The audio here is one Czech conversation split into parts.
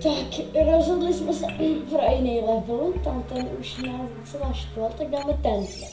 Tak, rozhodli jsme se pro jiný level, tam ten už nás docela štval, tak dáme tenhle.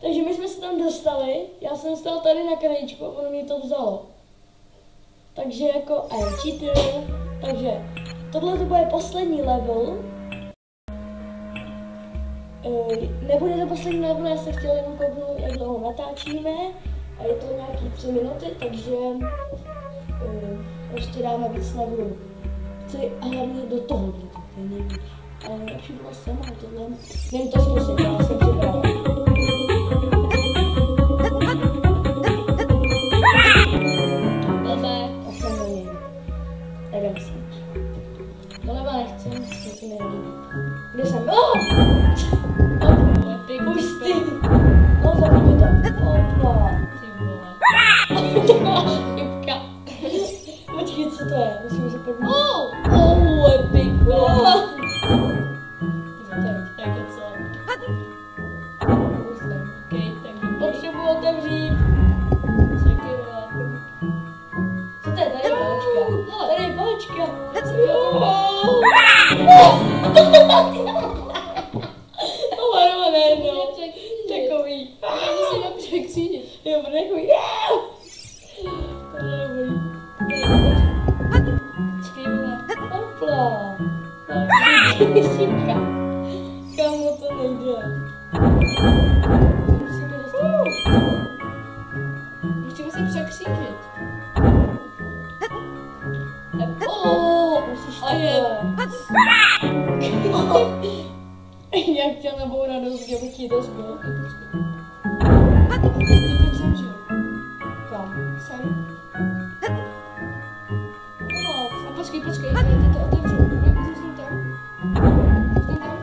Takže my jsme se tam dostali, já jsem stál tady na krajičku a ono mě to vzalo. Takže jako I am cheater. Takže tohle to bude poslední level. Nebude to poslední level, já jsem chtěla jenom kouknout, jak dlouho natáčíme. A je to nějaký 3 minuty, takže prostě dáme víc levelů. Chci hlavně do toho, to je nejvíc. Ale nejlepší bylo sama, tohle nevím to zkusit, já jsem připravila. Doleva nechci, to si nelíbí. Kde jsem? Pusty! No zabijme to. Opla. Ty vole. Chybka. Počkej, co to je? Musíme se podívat. Epic. Tak je co? Okej, tak potřebuji otevřít. Čekaj, co to je? Tady je bahočka. Tady je bahočka. Omarova nejednou. Takový. To si dobře křídit. Jo, takový. Hopla. Šipka. Kámo, to nejde. Musíme dostat. Musíme se překřížit. Musíš jak chtěl nabourat dost, že bych jí dost byl. Ty pojď sem, že? Kam? Sem? počkej, já ti to otevřu. No, zůstanu tam. Zůstanu tam.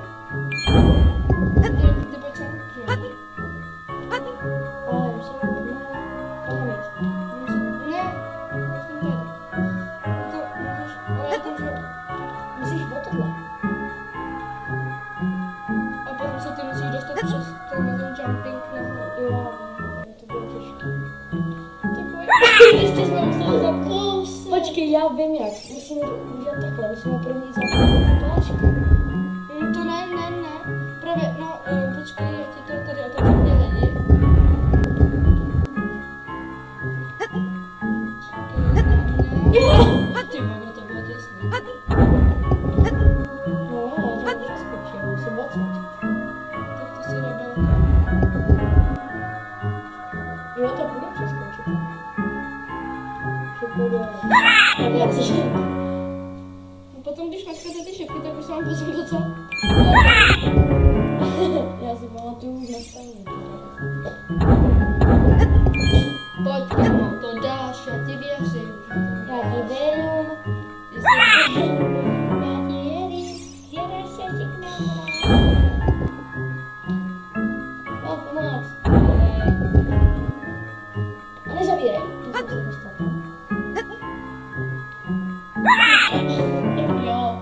Ty pojď sem. Ale musím pojít. Ne, zůstanu tady. To můžeš, ale já to Musíš o tohle. a potom se ty musíš dostat přes ten jumping nahoru. Jo, to bude těžké. Ještě jsme museli zapnout. Počkej, já vím jak. Musíme to udělat takhle. Musíme první zapnout ty páčky. To ne. Právě, no, počkej, já ti to tady otevřu, mě lidi. Ty vole, to bylo těsný. No, já to přeskočím. Musím 20. Tak to si rebelka. Jo, to bude přeskočit. Šipku dolů. Ale jak si Potom, když načkete ty šipky, tak už se vám potom docela... Já si pamatuju už nastavení. Pojď, kámo, to dáš, já ti věřím. Já ti věřím. Ty jsi... Já ti věřím. Věřím se signál. Mám pomoc. A nezavírej. Musím se dostat. Jo.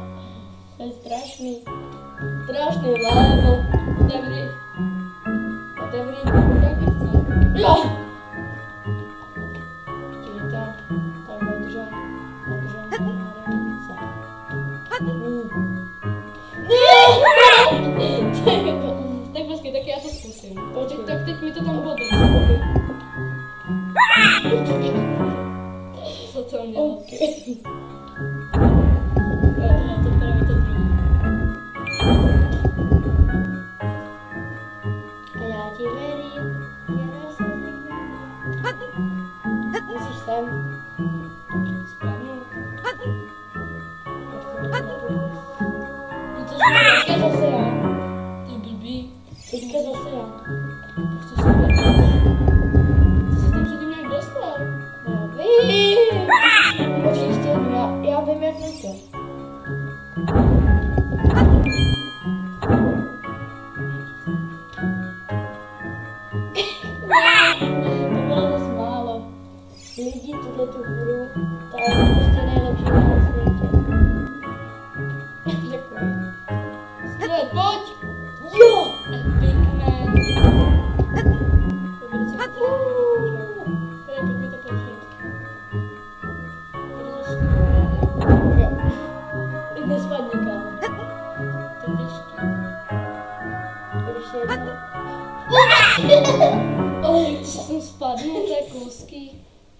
To je strašný. Strašný level. Otevři. Otevři. Jak bych chcel. Jo! Čili to, odřa, více. Tak počkej, tak já to zkusím. Počkej. Tak teď mi to tam bude. Co to on dělá? OK. Já to právě to druhý. A já ti věřím. Musíš sem. Správně. No to Teďka zase já. to je blbý. Teďka zase já. Prostě super. Ty jsi tam předtím nějak dostal. Já vím. Počkej ještě jednou. Já vím jak na to. To bylo zase málo. Lidi tuhletu hru, ta je prostě nejlepší na světě. Děkuji. Skvěle, pojď! Jo! Epic man. To bude celé to. Tady, pojď mi to počít. To je skvělé. Jo. Teď nespadni, kámo. To je těžký. Ještě jednou. Ale když jsem spadnul, to je kousky.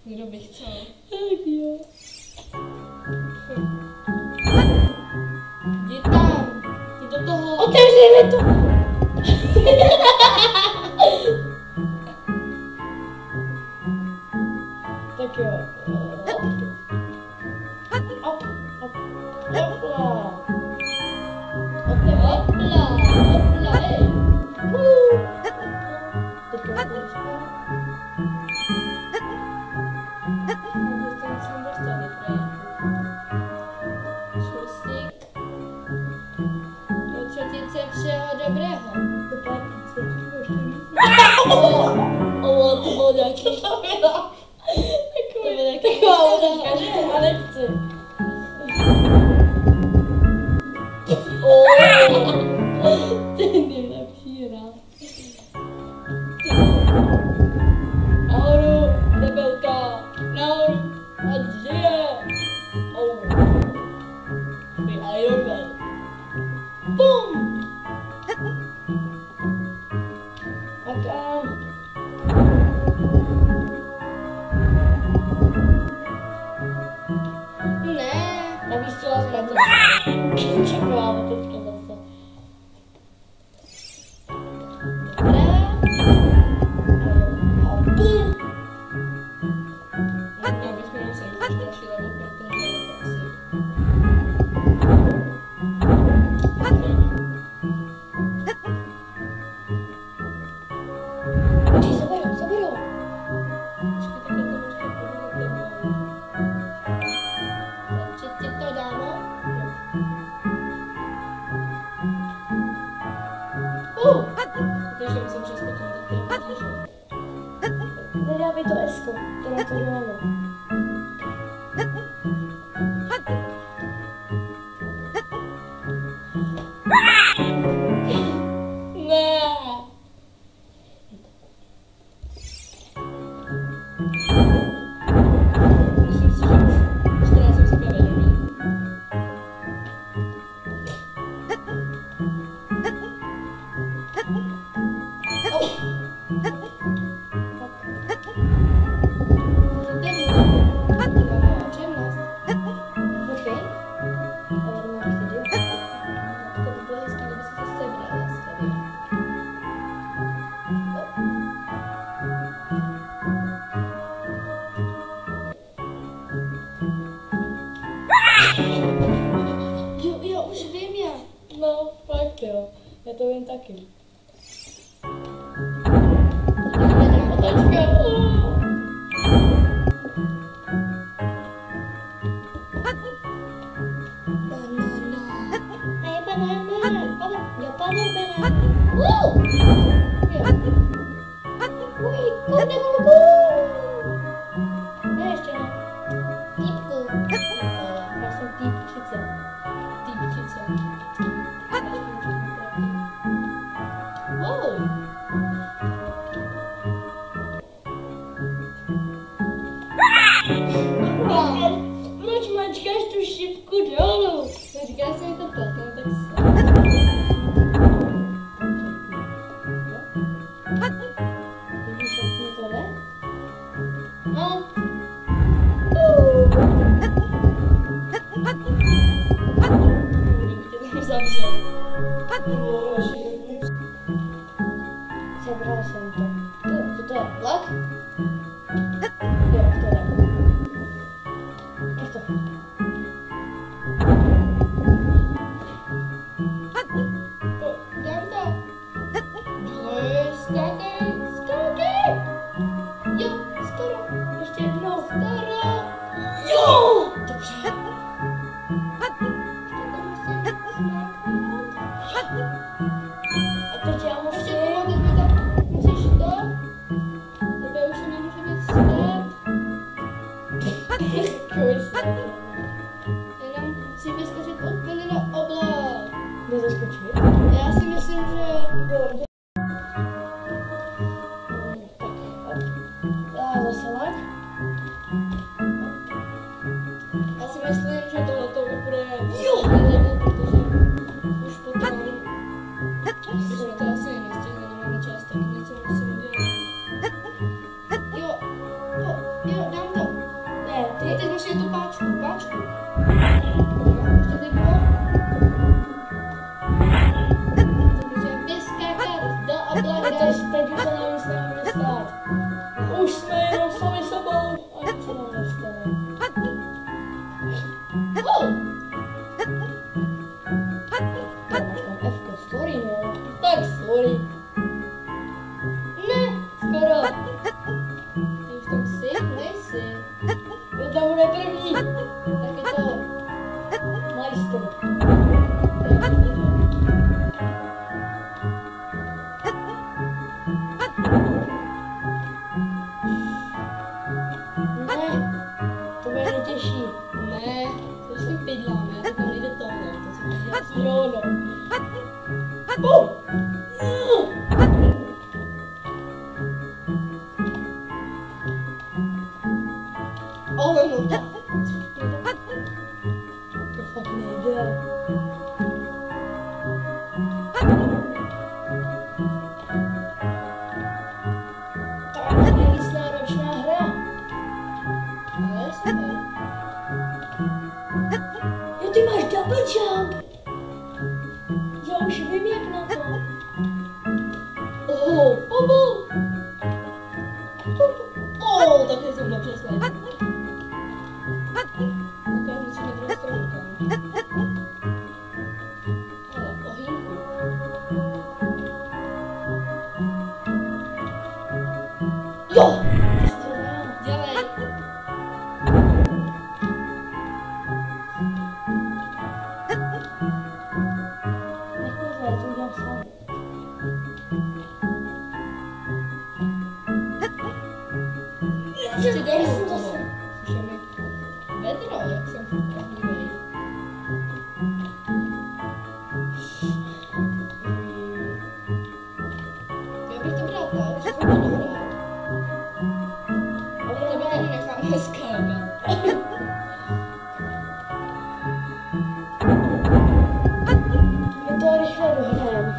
Kdo by chtěl? Tak jo. Jdi tam! Jdi do toho! Otevři mi to! Tak jo. Op. Hopla. Hopla! Hopla, hej! Teďka budeš spát. Ten jsem dostal, dobrý. Šustík. Do třetice všeho dobrého. Do pátnice. Ještě víc. O, to bylo nějaký. To byla. To bylo nějaký. Taková otázka, že? A nechci. Ty nejlepší hra. Nahoru, rebelka. Nahoru. Ať žije. My Iron Man. Bum! Makám. Ne. Navýstila jsme to. Čekáme teďka zase. A bum! No, bychom museli už další level, protože je to asi... Počkej, zaberu. Počkej, takhle to možná půjdu za tebou. Takže ti to dám to na to děláme. Ne. Myslím si, že už ztrácím sebevědomí. Počkej. To by bylo hezký, kdyby se to sebral laskavě. Jo, už vím já. No, fakt jo. Já to vím taky. Otačka. Proč mačkáš tu šipku dolů? Říká se mi to platno, tak se. Vidíš, jak mi to jde? No. Kdyby tě tam zavřel. Sebral jsem to. Co to je? Vlak? Jo, to jde. Jak to? Dám to. Skákej, skákej. Jo, skoro. Ještě jednou. Skoro. Jo! Dobře. Ještě to musím smáknout. A teď já Ještě musím... pomalu, teď mi to musíš to. Tebe už se nemůže víc stát. Jenom musí vyskočit úplně na oblak. Jde zaskočit? Já si myslím, že... Jo. Tak, zase lak. Já si myslím, že tohle to bude Jo! level, protože už potom jsme to asi nestihli, nemáme čas, tak něco musím udělat. Jo, dám to. Ne, Ty ty... teď musíš tu páčku. Ještě teď bylo. To musíme vyskákat do oblaka. Teď už se nám nic nemůže stát. Už jsme jenom sami sebou. A nic se nám nestane. Já mačkám F-ko, sorry no. Tak sorry. Ne, Skoro. ty už tam jsi, nejsi. Kdo tam bude první? Tak je to... Majster. Ne, to bude nejtěžší. Ne, to si pydláme, to tam nejde tohle, to si pydláme. Jo, no. Ale no tak. To fakt nejde. To je nejvíc náročná hra. Ale super. Jo, ty máš double jump. Já už vím, jak na to. Oh, bubble. Oh, tak je to dobře slajdu. Ukážu si na druhou stranu kam. Ale ohýnku. Jo! Ty jsi to dal. Dělej. Nech mě, já to udělám sám. My to rychle dohrajeme.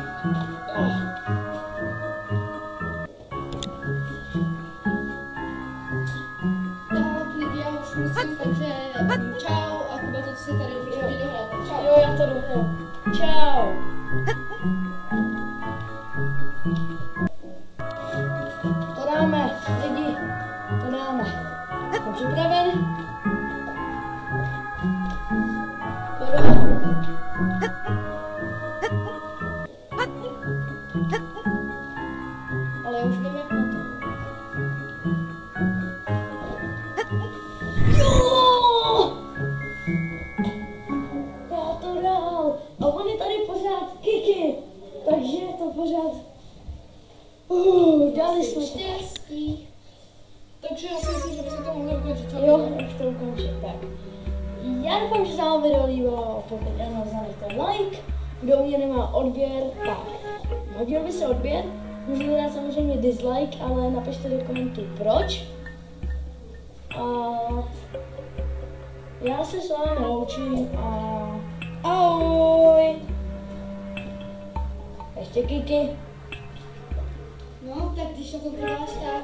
Tak lidi, já už musím, takže čau a Kuba to si tady určitě dohrát. Čau. Jo, já to dohraju. Čau. To dáme, lidi. To dáme. Jsem připraven? Ale já už vím, jak na to. Jo! Já to dal. A on je tady pořád Kiki. Takže je to pořád. Dali jsme to. Štěstí. Takže já si myslím, že bychom to mohli ukončit. Co? Jo, už to ukončit, tak. Já doufám, že se vám video líbilo, pokud ano, zanechte like. Kdo mě nemá odběr, tak hodil by se odběr. Můžete dát samozřejmě dislike, ale napište do komentů proč. A já se s vámi loučím a ahoj. Ještě Kiki. No, tak když na to trváš, tak